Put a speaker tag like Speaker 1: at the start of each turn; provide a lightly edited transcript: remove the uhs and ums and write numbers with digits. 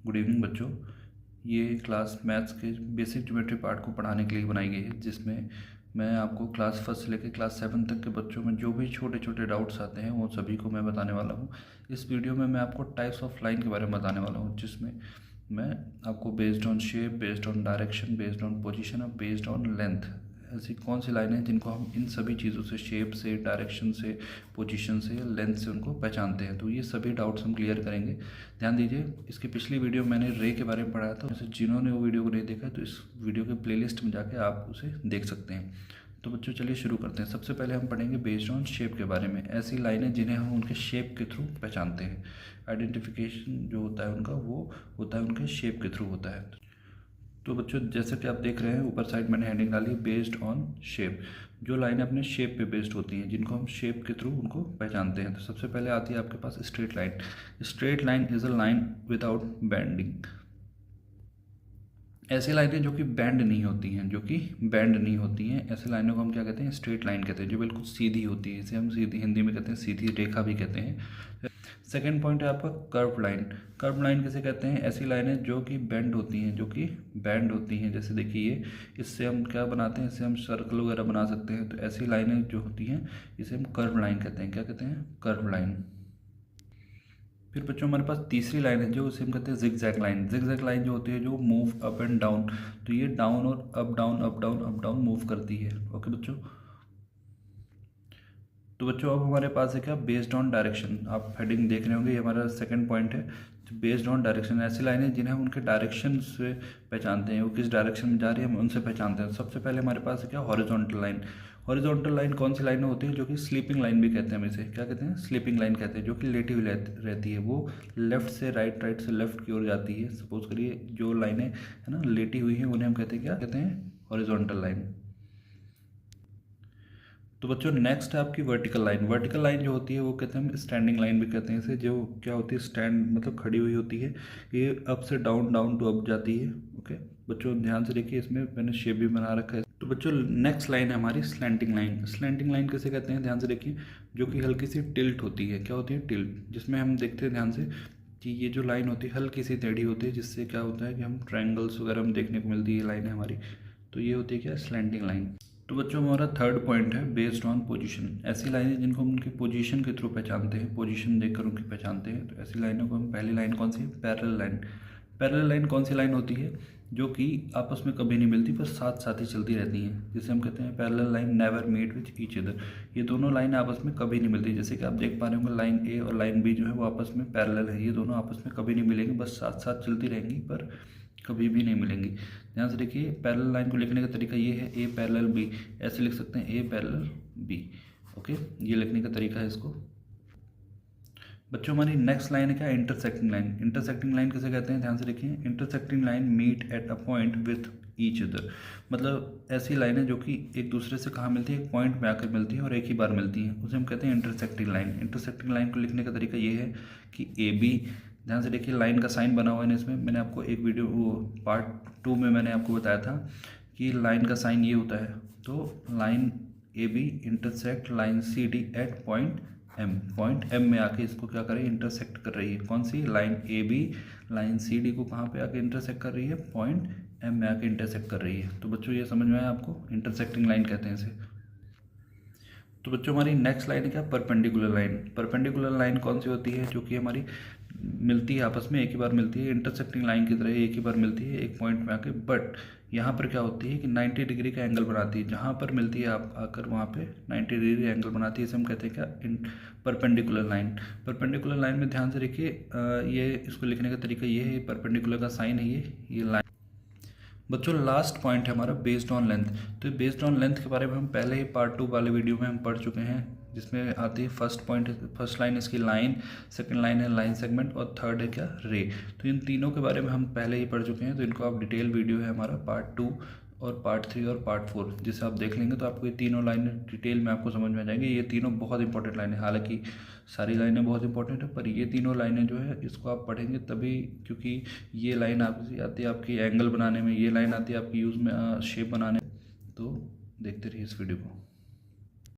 Speaker 1: Good evening बच्चों। ये class maths के बेसिक ज्योमेट्री पार्ट को पढ़ाने के लिए बनाई गई है, जिसमें मैं आपको क्लास फर्स्ट से लेकर क्लास 7 तक के बच्चों में जो भी छोटे छोटे डाउट्स आते हैं वो सभी को मैं बताने वाला हूँ। इस वीडियो में मैं आपको टाइप्स ऑफ लाइन के बारे में बताने वाला हूँ, जिसमें मैं आपको based on shape, based on direction, based on position और बेस्ड ऑन लेंथ ऐसी कौन सी लाइन है जिनको हम इन सभी चीज़ों से, शेप से, डायरेक्शन से, पोजीशन से, लेंथ से उनको पहचानते हैं। तो ये सभी डाउट्स हम क्लियर करेंगे। ध्यान दीजिए, इसकी पिछली वीडियो मैंने रे के बारे में पढ़ाया था, जैसे जिन्होंने वो वीडियो को नहीं देखा तो इस वीडियो के प्लेलिस्ट में जाके आप उसे देख सकते हैं। तो बच्चों चलिए शुरू करते हैं। सबसे पहले हम पढ़ेंगे बेस्ड ऑन शेप के बारे में। ऐसी लाइनें जिन्हें हम उनके शेप के थ्रू पहचानते हैं। आइडेंटिफिकेशन जो होता है उनका, वो होता है उनके शेप के थ्रू होता है। तो बच्चों जैसे कि आप देख रहे हैं, ऊपर साइड मैंने हेडिंग डाली बेस्ड ऑन शेप। जो लाइनें अपने शेप पे बेस्ड होती हैं, जिनको हम शेप के थ्रू उनको पहचानते हैं। तो सबसे पहले आती है आपके पास straight line. Straight line is a line without bending. ऐसी लाइनें जो कि बैंड नहीं होती हैं, ऐसी लाइनों को हम क्या कहते हैं? स्ट्रेट लाइन कहते हैं, जो बिल्कुल सीधी होती है। इसे हम सीधी, हिंदी में कहते हैं सीधी रेखा भी कहते हैं। सेकेंड पॉइंट है आपका कर्व लाइन। कर्व लाइन किसे कहते हैं? ऐसी लाइनें जो कि बैंड होती हैं, जैसे देखिए ये, इससे हम क्या बनाते हैं? इससे हम सर्कल वगैरह बना सकते हैं। तो ऐसी लाइनें जो होती हैं इसे हम कर्व लाइन कहते हैं। क्या कहते हैं? Curve line. फिर बच्चों हमारे पास तीसरी लाइन है जो उसे हम कहते हैं जिगजैग लाइन। जिगजैग लाइन जो होती है, जो मूव अप एंड डाउन, तो ये डाउन और up down, up down, up down move करती है। ओके बच्चों। तो बच्चों अब हमारे पास है क्या? Based on direction. आप हेडिंग देख रहे होंगे, ये हमारा सेकंड पॉइंट है। बेस्ड ऑन डायरेक्शन, ऐसी लाइनें जिन्हें हम उनके डायरेक्शन से पहचानते हैं, वो किस डायरेक्शन में जा रही है हम उनसे पहचानते हैं। सबसे पहले हमारे पास है क्या? Horizontal line. हॉरिजॉन्टल लाइन कौन सी लाइन होती है? जो कि स्लीपिंग लाइन भी कहते हैं हम इसे। क्या कहते हैं? स्लीपिंग लाइन कहते हैं। जो कि लेटी हुई रहती है, वो लेफ्ट से राइट, राइट से लेफ्ट की ओर जाती है। सपोज करिए जो लाइनें है ना लेटी हुई हैं, उन्हें हम कहते हैं, क्या कहते हैं? Horizontal line. तो बच्चों नेक्स्ट है आपकी वर्टिकल लाइन। वर्टिकल लाइन जो होती है वो कहते हैं हम स्टैंडिंग लाइन भी कहते हैं इसे। जो क्या होती है? स्टैंड मतलब खड़ी हुई होती है। ये अप से डाउन, डाउन टू अप जाती है। ओके बच्चों ध्यान से देखिए, इसमें मैंने शेप भी बना रखा है। तो बच्चों नेक्स्ट लाइन है हमारी स्लैंटिंग लाइन। स्लैंटिंग लाइन किसे कहते हैं? ध्यान से देखिए, जो कि हल्की सी टिल्ट होती है। क्या होती है? टिल्ट। जिसमें हम देखते हैं ध्यान से कि ये जो लाइन होती है हल्की सी टेढ़ी होती है, जिससे क्या होता है कि हम ट्रायंगल्स वगैरह हम देखने को मिलती है लाइन है हमारी। तो ये होती है क्या? Slanting line. तो बच्चों हमारा थर्ड पॉइंट है बेस्ड ऑन पोजीशन। ऐसी लाइनें जिनको हम उनकी पोजीशन के थ्रू पहचानते हैं, पोजीशन देखकर उनकी पहचानते हैं। तो ऐसी लाइनों को हम, पहली लाइन कौन सी है? Parallel line. पैरेलल लाइन कौन सी लाइन होती है? जो कि आपस में कभी नहीं मिलती, पर साथ साथ ही चलती रहती हैं, जिसे हम कहते हैं parallel line never meet with each other. ये दोनों लाइन आपस में कभी नहीं मिलती। जैसे कि आप देख पा रहे होंगे, लाइन ए और लाइन बी जो है वो आपस में पैरेलल है। ये दोनों आपस में कभी नहीं मिलेंगी, बस साथ साथ चलती रहेंगी, पर कभी भी नहीं मिलेंगी। ध्यान से देखिए, पैरेलल लाइन को लिखने का तरीका ये है, ए पैरेलल बी। ऐसे लिख सकते हैं, ए पैरेलल बी। ओके, ये लिखने का तरीका है इसको। बच्चों हमारी नेक्स्ट लाइन है क्या? Intersecting line. इंटरसेक्टिंग लाइन किसे कहते हैं? ध्यान से देखिए, intersecting line meet at a point with each other. मतलब ऐसी लाइनें जो कि एक दूसरे से कहाँ मिलती है? एक पॉइंट में आकर मिलती है और एक ही बार मिलती हैं, उसे हम कहते हैं इंटरसेक्टिंग लाइन। इंटरसेक्टिंग लाइन को लिखने का तरीका ये है कि ए बी, ध्यान से देखिए लाइन का साइन बना हुआ है इसमें। मैंने आपको एक वीडियो, वो पार्ट 2 में मैंने आपको बताया था कि लाइन का साइन ये होता है। तो line A B intersect line C D at point M. Point M में आके इसको क्या कर रही है? इंटरसेक्ट कर रही है। कौन सी? Line A B line C D को कहाँ पे आके इंटरसेक्ट कर रही है? पॉइंट एम में आके इंटरसेक्ट कर रही है। तो बच्चों ये समझ में आया आपको? इंटरसेक्टिंग लाइन कहते हैं इसे। तो बच्चों हमारी नेक्स्ट लाइन है क्या? Perpendicular line. परपेंडिकुलर लाइन कौन सी होती है? जो कि हमारी मिलती है आपस में, एक ही बार मिलती है, इंटरसेक्टिंग लाइन की तरह एक ही बार मिलती है एक पॉइंट में आके। बट यहाँ पर क्या होती है कि 90 डिग्री का एंगल बनाती है। जहाँ पर मिलती है आप आकर वहाँ पे 90 डिग्री एंगल बनाती है। इसे हम कहते हैं क्या? Perpendicular line. परपेंडिकुलर लाइन में ध्यान से देखिए, ये इसको लिखने का तरीका ये है, परपेंडिकुलर का साइन है ये लाइन। बच्चों लास्ट पॉइंट है हमारा बेस्ड ऑन लेंथ। तो बेस्ड ऑन लेंथ के बारे में हम पहले ही पार्ट 2 वाले वीडियो में हम पढ़ चुके हैं, जिसमें आती है फर्स्ट पॉइंट, फर्स्ट लाइन इसकी लाइन, सेकंड लाइन है लाइन सेगमेंट, और थर्ड है क्या? रे। तो इन तीनों के बारे में हम पहले ही पढ़ चुके हैं। तो इनको आप डिटेल वीडियो है हमारा पार्ट 2 और पार्ट 3 और पार्ट 4, जिसे आप देख लेंगे तो आपको ये तीनों लाइनें डिटेल में आपको समझ में आ जाएंगी। ये तीनों बहुत इंपॉर्टेंट लाइनें, हालांकि सारी लाइनें बहुत इंपॉर्टेंट है, पर ये तीनों लाइनें जो है इसको आप पढ़ेंगे तभी, क्योंकि ये लाइन आपकी आती है आपकी एंगल बनाने में, ये लाइन आती है आपकी यूज़ में शेप बनाने में। तो देखते रहिए इस वीडियो को।